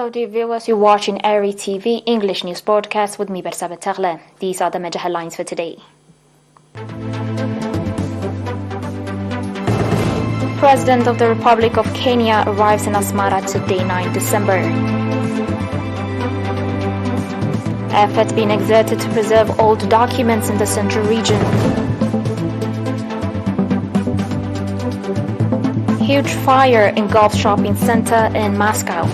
Hello dear viewers, you're watching ERi-TV English news broadcast with me, Bersabet Tagle. These are the major headlines for today. President of the Republic of Kenya arrives in Asmara today, 9 December. Effort being exerted to preserve old documents in the central region. Huge fire engulfs shopping center in Moscow.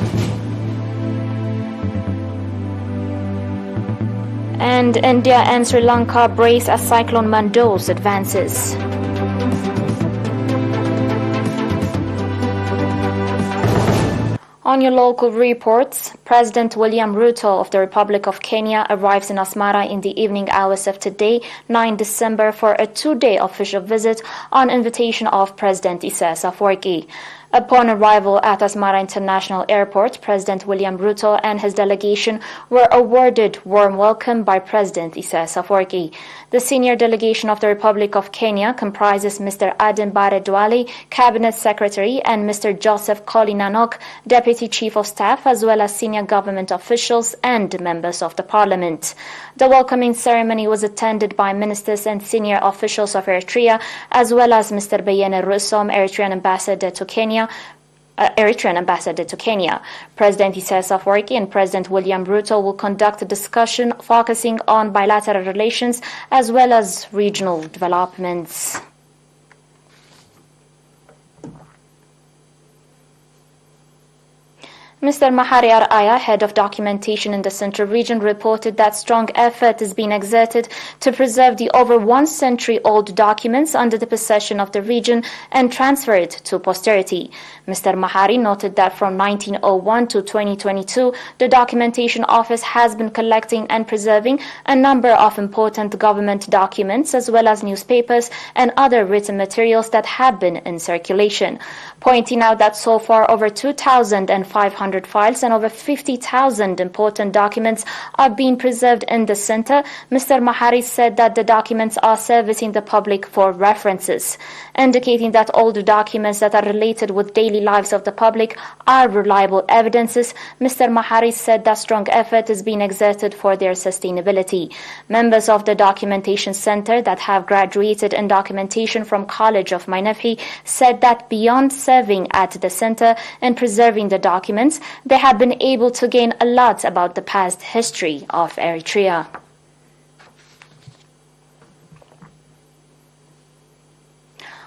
And India and Sri Lanka brace as Cyclone Mandous advances. On your local reports, President William Ruto of the Republic of Kenya arrives in Asmara in the evening hours of today, 9 December, for a two-day official visit on invitation of President Isaias Afwerki. Upon arrival at Asmara International Airport, President William Ruto and his delegation were awarded warm welcome by President Isaias Afwerki. The senior delegation of the Republic of Kenya comprises Mr. Aden Bare Duale, Cabinet Secretary, and Mr. Joseph Koli Nanok, Deputy Chief of Staff, as well as senior government officials and members of the Parliament. The welcoming ceremony was attended by ministers and senior officials of Eritrea, as well as Mr. Beyene Russom, Eritrean Ambassador to Kenya. President Isaias Afwerki and President William Ruto will conduct a discussion focusing on bilateral relations as well as regional developments. Mr. Mahari Araya, head of documentation in the Central Region, reported that strong effort is being exerted to preserve the over 1 century-old documents under the possession of the region and transfer it to posterity. Mr. Mahari noted that from 1901 to 2022, the Documentation Office has been collecting and preserving a number of important government documents as well as newspapers and other written materials that have been in circulation, pointing out that so far over 2,500 files and over 50,000 important documents are being preserved in the center. Mr. Mahari said that the documents are servicing the public for references, indicating that all the documents that are related with daily lives of the public are reliable evidences. Mr. Mahari said that strong effort is being exerted for their sustainability. Members of the Documentation Center that have graduated in documentation from College of Mainafhi said that beyond serving at the center and preserving the documents, they have been able to gain a lot about the past history of Eritrea.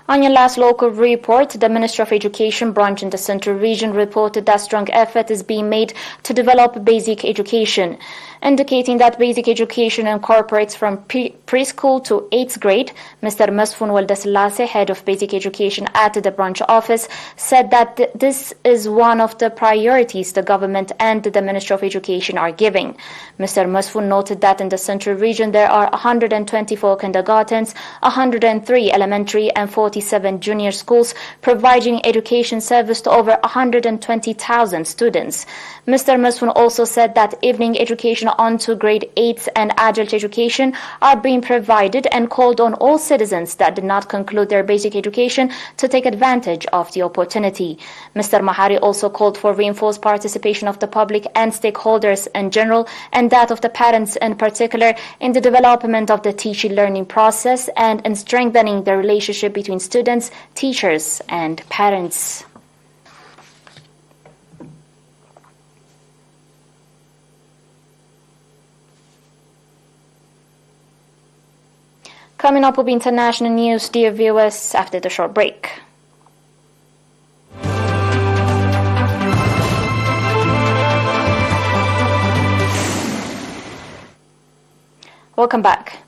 On your last local report, the Ministry of Education branch in the Central Region reported that strong effort is being made to develop basic education, indicating that basic education incorporates from preschool to 8th grade. Mr. Masfun Waldaselase, head of basic education at the branch office, said that this is one of the priorities the government and the Ministry of Education are giving. Mr. Masfun noted that in the Central Region there are 124 kindergartens, 103 elementary and 47 junior schools providing education service to over 120,000 students. Mr. Masfun also said that evening education on to grade 8 and adult education are being provided and called on all citizens that did not conclude their basic education to take advantage of the opportunity. Mr. Mahari also called for reinforced participation of the public and stakeholders in general and that of the parents in particular in the development of the teaching learning process and in strengthening the relationship between students, teachers and parents. Coming up will be international news, dear viewers, after the short break. Welcome back.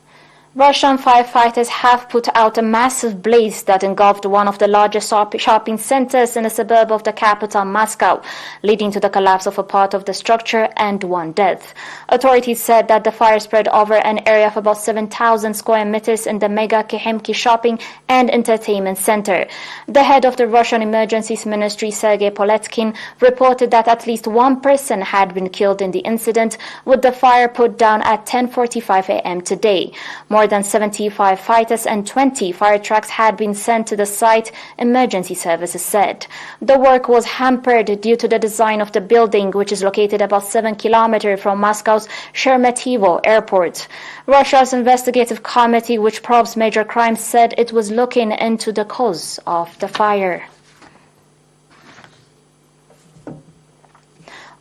Russian firefighters have put out a massive blaze that engulfed one of the largest shopping centers in a suburb of the capital, Moscow, leading to the collapse of a part of the structure and 1 death. Authorities said that the fire spread over an area of about 7,000 square meters in the mega Khimki shopping and entertainment center. The head of the Russian Emergencies Ministry, Sergei Poletkin, reported that at least 1 person had been killed in the incident, with the fire put down at 10:45 a.m. today. More More than 75 fighters and 20 fire trucks had been sent to the site, emergency services said. The work was hampered due to the design of the building, which is located about 7 kilometers from Moscow's Sheremetyevo airport. Russia's investigative committee, which probes major crimes, said it was looking into the cause of the fire.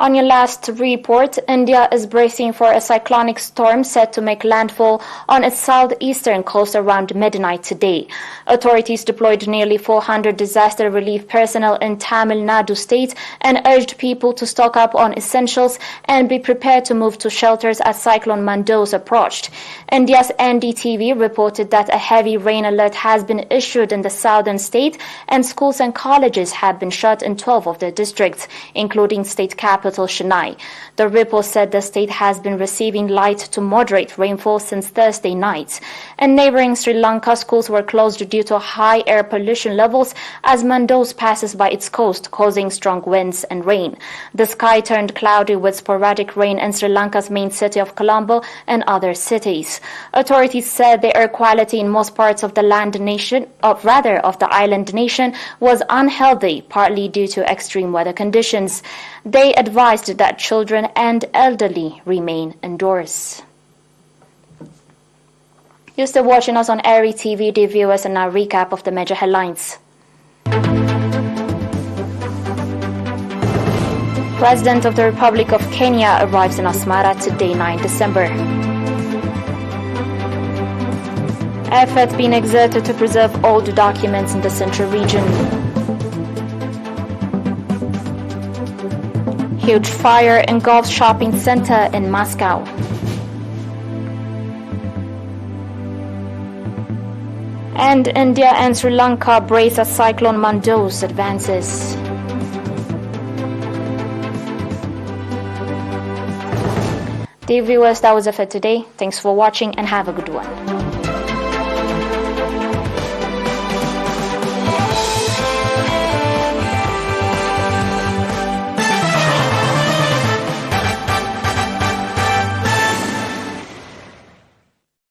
On your last report, India is bracing for a cyclonic storm set to make landfall on its southeastern coast around midnight today. Authorities deployed nearly 400 disaster relief personnel in Tamil Nadu state and urged people to stock up on essentials and be prepared to move to shelters as Cyclone Mandous approached. India's ERi-TV reported that a heavy rain alert has been issued in the southern state, and schools and colleges have been shut in 12 of the districts, including state capital Chennai. The report said the state has been receiving light to moderate rainfall since Thursday night. In neighboring Sri Lanka, schools were closed due to high air pollution levels as Mandous passes by its coast, causing strong winds and rain. The sky turned cloudy with sporadic rain in Sri Lanka's main city of Colombo and other cities. Authorities said the air quality in most parts of the of the island nation was unhealthy, partly due to extreme weather conditions. They advised that children and elderly remain indoors. You're still watching us on ERi-TV, dear viewers, and now recap of the major headlines. President of the Republic of Kenya arrives in Asmara today, 9 December. Effort being exerted to preserve old documents in the central region. Huge fire engulfs shopping center in Moscow. And India and Sri Lanka brace as Cyclone Mandous advances. Dear viewers, that was it for today. Thanks for watching and have a good one.